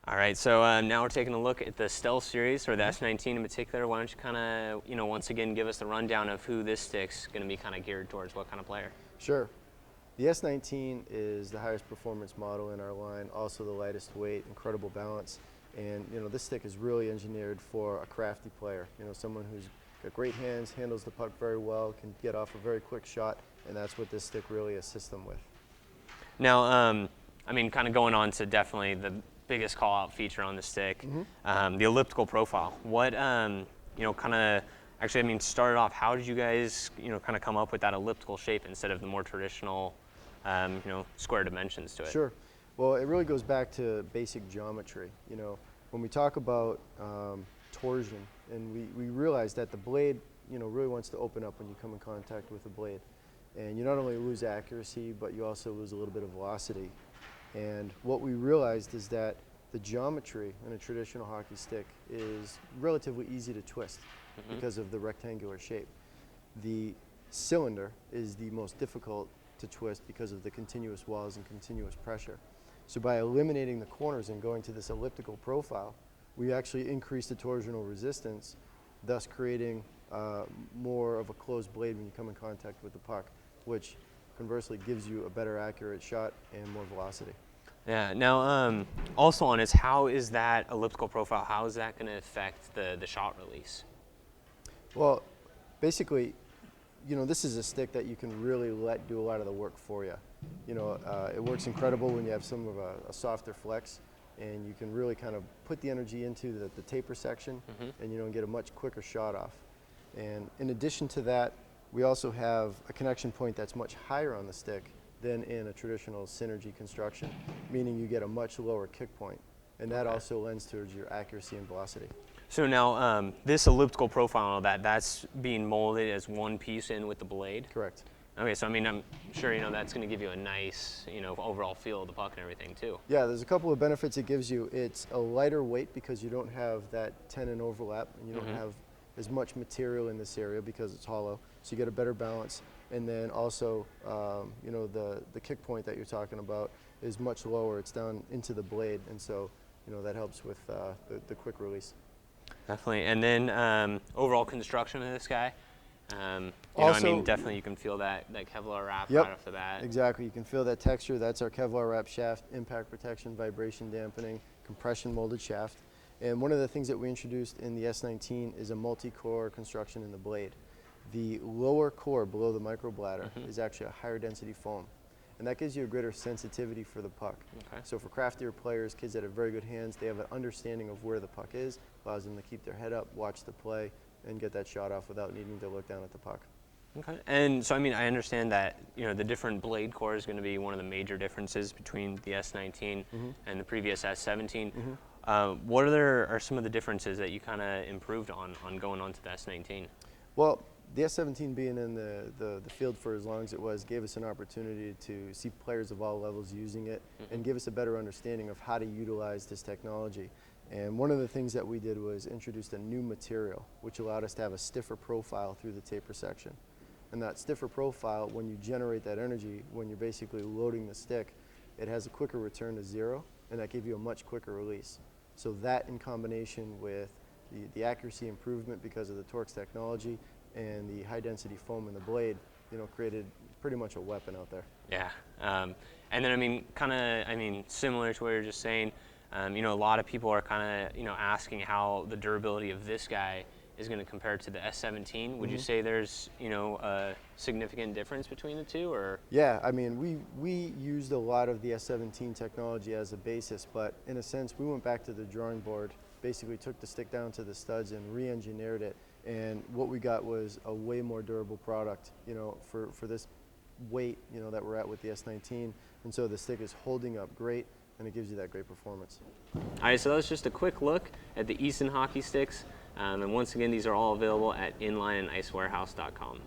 All right, so now we're taking a look at the Stealth series, or the S19 in particular. Why don't you kind of, once again, give us the rundown of who this stick's going to be kind of geared towards, what kind of player? Sure. The S19 is the highest performance model in our line, also the lightest weight, incredible balance. And this stick is really engineered for a crafty player, someone who's got great hands, handles the puck very well, can get off a very quick shot, and that's what this stick really assists them with. Now, I mean, kind of going on to definitely the biggest call-out feature on the stick, the elliptical profile. What, kind of, actually, I mean, started off, how did you guys, kind of come up with that elliptical shape instead of the more traditional, square dimensions to it? Sure. Well, it really goes back to basic geometry. When we talk about torsion, and we realize that the blade, really wants to open up when you come in contact with the blade. And you not only lose accuracy, but you also lose a little bit of velocity. And what we realized is that the geometry in a traditional hockey stick is relatively easy to twist because of the rectangular shape. The cylinder is the most difficult to twist because of the continuous walls and continuous pressure. So by eliminating the corners and going to this elliptical profile, we actually increase the torsional resistance, thus creating more of a closed blade when you come in contact with the puck, which conversely gives you a better accurate shot and more velocity. Yeah. Now, also on is, how is that elliptical profile, how is that going to affect the shot release? Well, basically, this is a stick that you can really let do a lot of the work for you. It works incredible when you have some of a softer flex, and you can really kind of put the energy into the taper section and get a much quicker shot off. And in addition to that, we also have a connection point that's much higher on the stick than in a traditional synergy construction, meaning you get a much lower kick point, and that also lends towards your accuracy and velocity. So now, this elliptical profile, that's being molded as one piece in with the blade? Correct. Okay, so I mean, I'm sure that's going to give you a nice, overall feel of the puck and everything too. Yeah, there's a couple of benefits it gives you. It's a lighter weight because you don't have that tenon overlap, and you don't have as much material in this area because it's hollow, so you get a better balance. And then also, the kick point that you're talking about is much lower. It's down into the blade, and so that helps with the quick release. Definitely. And then overall construction of this guy. I mean, definitely you can feel that Kevlar wrap right off the bat. Exactly. You can feel that texture. That's our Kevlar wrap shaft, impact protection, vibration dampening, compression molded shaft. And one of the things that we introduced in the S19 is a multi-core construction in the blade. The lower core below the microbladder is actually a higher density foam, and that gives you a greater sensitivity for the puck. Okay. So for craftier players, kids that have very good hands, they have an understanding of where the puck is, allows them to keep their head up, watch the play, and get that shot off without needing to look down at the puck. Okay. And so, I mean, I understand that, the different blade core is going to be one of the major differences between the S19 and the previous S17. What are some of the differences that you kind of improved on going on to the S19? Well, the S17 being in the field for as long as it was gave us an opportunity to see players of all levels using it and give us a better understanding of how to utilize this technology. And one of the things that we did was introduced a new material, which allowed us to have a stiffer profile through the taper section. And that stiffer profile, when you generate that energy, when you're basically loading the stick, it has a quicker return to zero, and that gives you a much quicker release. So that, in combination with the accuracy improvement because of the Torx technology and the high density foam in the blade, created pretty much a weapon out there. Yeah. And then, I mean, similar to what you're just saying, a lot of people are kind of, asking how the durability of this guy is going to compare to the S17. Would you say there's, a significant difference between the two, or? Yeah, I mean, we used a lot of the S17 technology as a basis, but in a sense, we went back to the drawing board, basically took the stick down to the studs and re-engineered it. And what we got was a way more durable product, for this weight, that we're at with the S19. And so the stick is holding up great, and it gives you that great performance. All right, so that was just a quick look at the Easton hockey sticks. And once again, these are all available at inlineandicewarehouse.com.